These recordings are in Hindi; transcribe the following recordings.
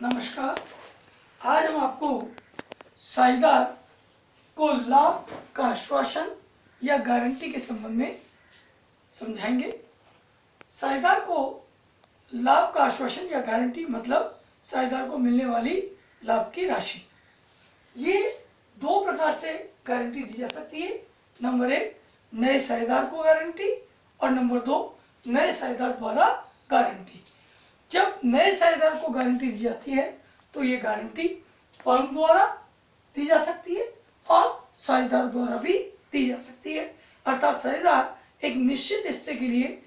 नमस्कार। आज हम आपको साझेदार को लाभ का आश्वासन या गारंटी के संबंध में समझाएंगे। साझेदार को लाभ का आश्वासन या गारंटी मतलब साझेदार को मिलने वाली लाभ की राशि। ये दो प्रकार से गारंटी दी जा सकती है। नंबर एक, नए साझेदार को गारंटी, और नंबर दो, नए साझेदार द्वारा गारंटी। जब नए साझेदार को गारंटी दी जाती है तो ये गारंटी फर्म द्वारा दी जा सकती है और साझेदार द्वारा भी दी जा सकती है। अर्थात साझेदार एक निश्चित हिस्से के लिए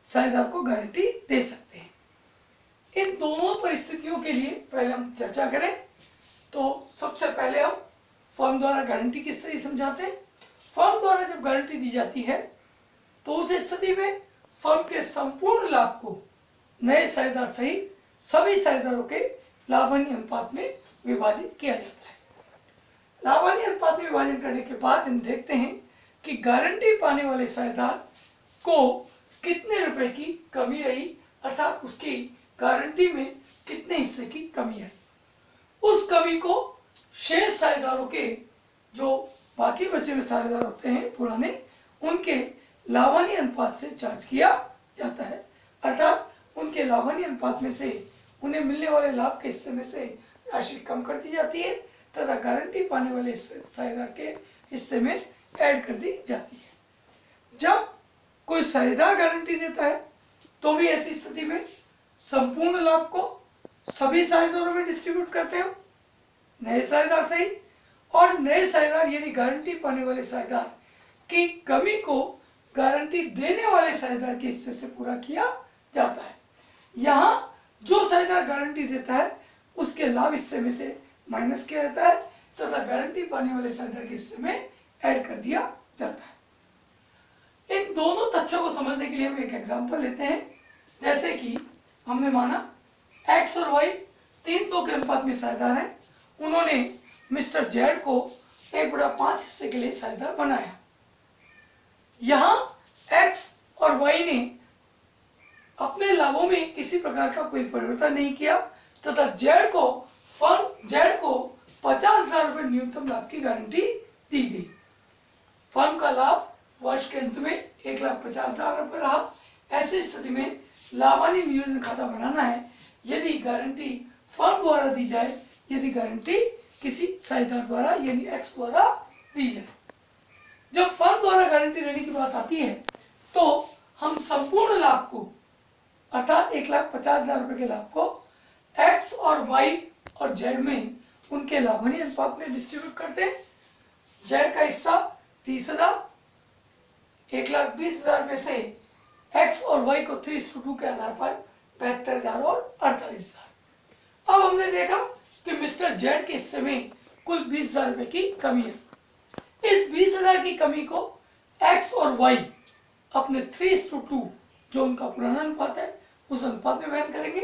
साझेदार को गारंटी दे सकते हैं। इन दोनों परिस्थितियों के लिए पहले हम चर्चा करें तो सबसे पहले हम फर्म द्वारा गारंटी किस तरह समझाते हैं। फर्म द्वारा जब गारंटी दी जाती है तो उस स्थिति में फर्म के संपूर्ण लाभ को नए साझेदार सहित सभी साझेदारों के लाभांश अनुपात में विभाजित किया जाता है। लाभांश अनुपात में विभाजन करने के बाद हम देखते हैं कि गारंटी पाने वाले साझेदार को कितने रुपए की कमी रही, अर्थात उसकी गारंटी में कितने हिस्से की कमी आई। उस कमी को शेष साझेदारों के जो बाकी बचे हुए साझेदार होते हैं पुराने, उनके लाभांश अनुपात से चार्ज किया जाता है। अर्थात उनके लाभांश अनुपात में से उन्हें मिलने वाले लाभ के हिस्से में से राशि कम कर दी जाती है तथा गारंटी पाने वाले साझेदार के हिस्से में ऐड कर दी जाती है। जब कोई साझेदार गारंटी देता है तो भी ऐसी स्थिति में संपूर्ण लाभ को सभी साझेदारों में डिस्ट्रीब्यूट करते हो, नए साझेदार सहित, और नए साझेदार यानी गारंटी पाने वाले साझेदार की कमी को गारंटी देने वाले साझेदार के हिस्से से पूरा किया जाता है। यहाँ जो साझेदार गारंटी देता है उसके लाभ हिस्से में से माइनस किया जाता है तथा गारंटी पाने वाले साझेदार के हिस्से में ऐड कर दिया जाता है। इन दोनों तथ्यों को समझने के लिए हम एक एग्जांपल लेते हैं। जैसे कि हमने माना एक्स और वाई 3:2 के अनुपात में साझेदार हैं। उन्होंने मिस्टर जेड को 1/5 हिस्से के लिए साझेदार बनाया। यहाँ एक्स और वाई ने अपने लाभों में किसी प्रकार का कोई परिवर्तन नहीं किया तथा फर्म जेड को 50,000 रुपये न्यूनतम लाभ की गारंटी दी गई। फर्म का लाभ वर्ष के अंत में 1,50,000 रुपये रहा। ऐसी स्थिति में लाभांश नियोजन खाता बनाना है यदि गारंटी फर्म द्वारा दी जाए, यदि गारंटी किसी साझेदार द्वारा यानी एक्स द्वारा दी जाए। जब फर्म द्वारा गारंटी देने की बात आती है तो हम संपूर्ण लाभ को अर्थात 1,50,000 रुपये के लाभ को एक्स और वाई और जेड में उनके लाभांश अनुपात में डिस्ट्रीब्यूट करते हैं। जेड का हिस्सा 30,000, 1,20,000 में से एक्स और वाई को 3:2 के आधार पर 72,000 और 48,000। अब हमने देखा कि मिस्टर जेड के हिस्से में कुल 20,000 रुपये की कमी है। इस 20,000 की कमी को एक्स और वाई अपने 3:2 जो उनका पुराना अनुपात है उस अनुपात में वहन करेंगे।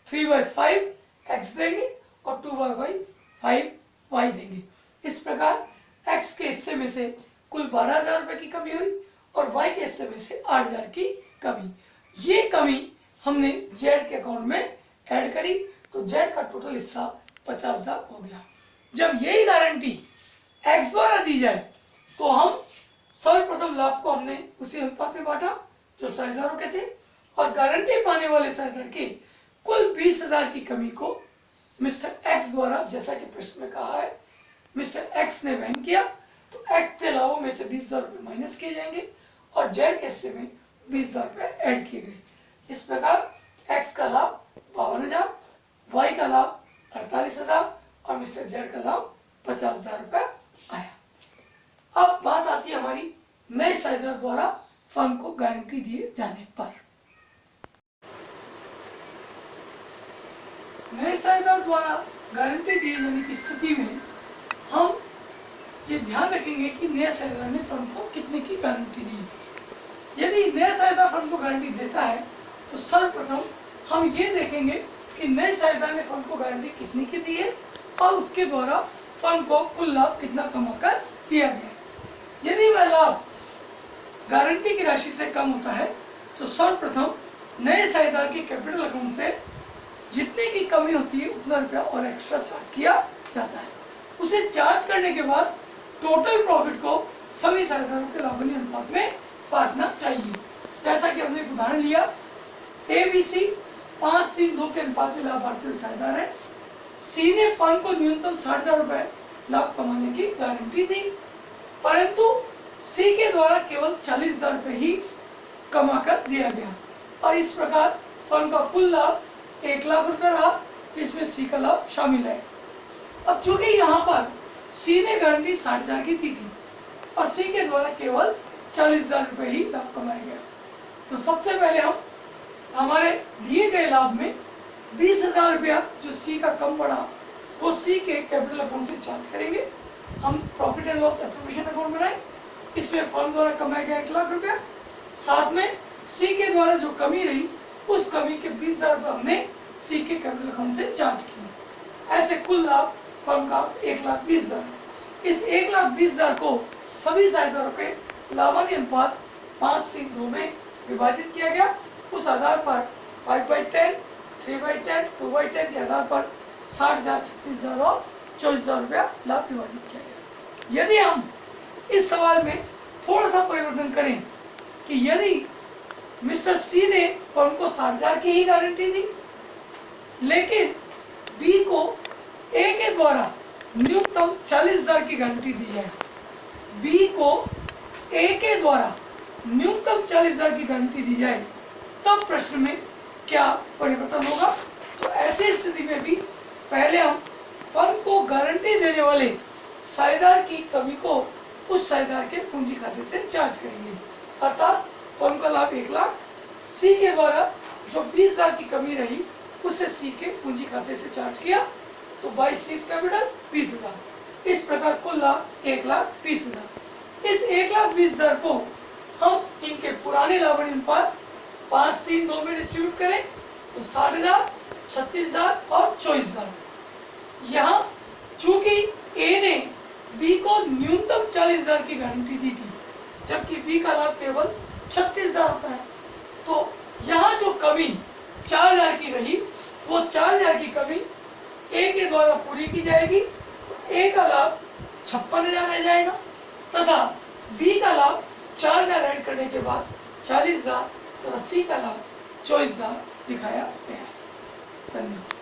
3/5 एक्स देंगे और 2/5 वाई देंगे। इस प्रकार एक्स के हिस्से में से कुल 12,000 रुपये की कमी हुई और वाई के हिस्से में से 8,000 की कमी। ये कमी हमने जेड के अकाउंट में ऐड करी तो जेड का टोटल हिस्सा 50,000 हो गया। जब यही गारंटी एक्स द्वारा दी जाए तो हम सर्वप्रथम लाभ को हमने उसी अनुपात में बांटा जो साझेदारों के थे और गारंटी पाने वाले साझेदार के कुल 20,000 की कमी को मिस्टर एक्स द्वारा, जैसा कि प्रश्न में कहा है, मिस्टर एक्स ने वहन किया तो एक्स के लाभों में से 20,000 रुपये माइनस किए जाएंगे और जेड के हिस्से में 20,000 रुपये ऐड किए गए। इस प्रकार एक्स का लाभ 52,000, वाई का लाभ 48,000 और मिस्टर जेड का लाभ 50,000 रुपये आया। अब बात आती है हमारी नए साझेदार द्वारा फर्म को गारंटी दिए जाने पर। नए साझेदार द्वारा गारंटी दिए जाने की स्थिति में हम ये ध्यान रखेंगे कि नए साझेदार ने फर्म को कितने की गारंटी दी। यदि नया साझेदार फर्म को गारंटी देता है तो सर्वप्रथम हम ये देखेंगे कि नए साझेदार ने फर्म को गारंटी कितनी की दी है और उसके द्वारा फर्म को कुल लाभ कितना कमाकर दिया गया। यदि वह लाभ गारंटी की राशि से कम होता है तो सर्वप्रथम नए साझेदार के कैपिटल अकाउंट से जितने की कमी होती है उतना रुपया और एक्स्ट्रा चार्ज किया जाता है। उसे चार्ज करने के बाद टोटल प्रॉफिट को सभी साझेदारों के लाभांश अनुपात में बांटना चाहिए। जैसा कि हमने एक उदाहरण लिया, ABC 5-3-2 के अनुपात में लाभ बांटते हुए साझेदार है। सी ने फर्म को न्यूनतम 60,000 रुपए लाभ कमाने की गारंटी दी, परंतु सी के द्वारा केवल 40,000 रुपए ही कमा कर दिया गया और इस प्रकार फर्म का कुल लाभ 1 लाख रुपए रहा, जिसमें सी का लाभ शामिल है। अब चूंकि यहाँ पर सी ने गारंटी 60,000 की दी थी और सी के द्वारा केवल 40,000 रुपए ही लाभ कमाया गया, तो सबसे पहले हम हमारे दिए गए लाभ में 20,000 रुपया जो सी का कम पड़ा वो सी के कैपिटल अकाउंट से चार्ज करेंगे। हम profit and loss appropriation account बनाए, इसमें फर्म द्वारा कमाया गया 1 लाख रुपया, साथ में सी के द्वारा जो कमी रही उस कमी के 20,000 रुपये हमने सी के कैपिटल अकाउंट से चार्ज किए। ऐसे कुल लाभ फर्म का 1,20,000। इस 1,20,000 को सभी साझेदारों के लाभांश अनुपात 5-3-2 में विभाजित किया गया। उस आधार पर 5/10, 3/10, 2/10 के आधार पर 60,000, 36,000 और 24,000 रुपया लाभ विभाजित किया गया। यदि हम इस सवाल में थोड़ा सा परिवर्तन करें कि यदि मिस्टर सी ने फर्म को 60,000 की ही गारंटी दी, लेकिन बी को ए के द्वारा न्यूनतम 40,000 की गारंटी दी जाए, बी को ए के द्वारा न्यूनतम 40,000 की गारंटी दी जाए, तब प्रश्न में क्या परिवर्तन होगा? तो ऐसी स्थिति में भी पहले हम फर्म को गारंटी देने वाले साझेदार की कमी को उस साझेदार के पूंजी खाते से चार्ज करेंगे। अर्थात फर्म का लाभ 1 लाख, सी के द्वारा जो 20,000 की कमी रही उसे सी के पूंजी खाते से चार्ज किया, तो बाई सी कैपिटल 20,000। इस प्रकार कुल लाभ 1,20,000। इस 1,20,000 को हम इनके पुराने लाभांश अनुपात 5-3-2 में डिस्ट्रीब्यूट करें तो 60,000, 36,000 और 24,000। यहाँ चूंकि ए ने बी को न्यूनतम 40,000 की गारंटी दी थी, जबकि बी का लाभ केवल 36,000 होता है, तो यहाँ जो कमी 4,000 की रही वो 4,000 की कमी ए के द्वारा पूरी की जाएगी, तो ए का लाभ 56,000 रह जाएगा तथा बी का लाभ 4,000 ऐड करने के बाद 40,000 तथा सी का लाभ 24,000 दिखाया गया है। धन्यवाद।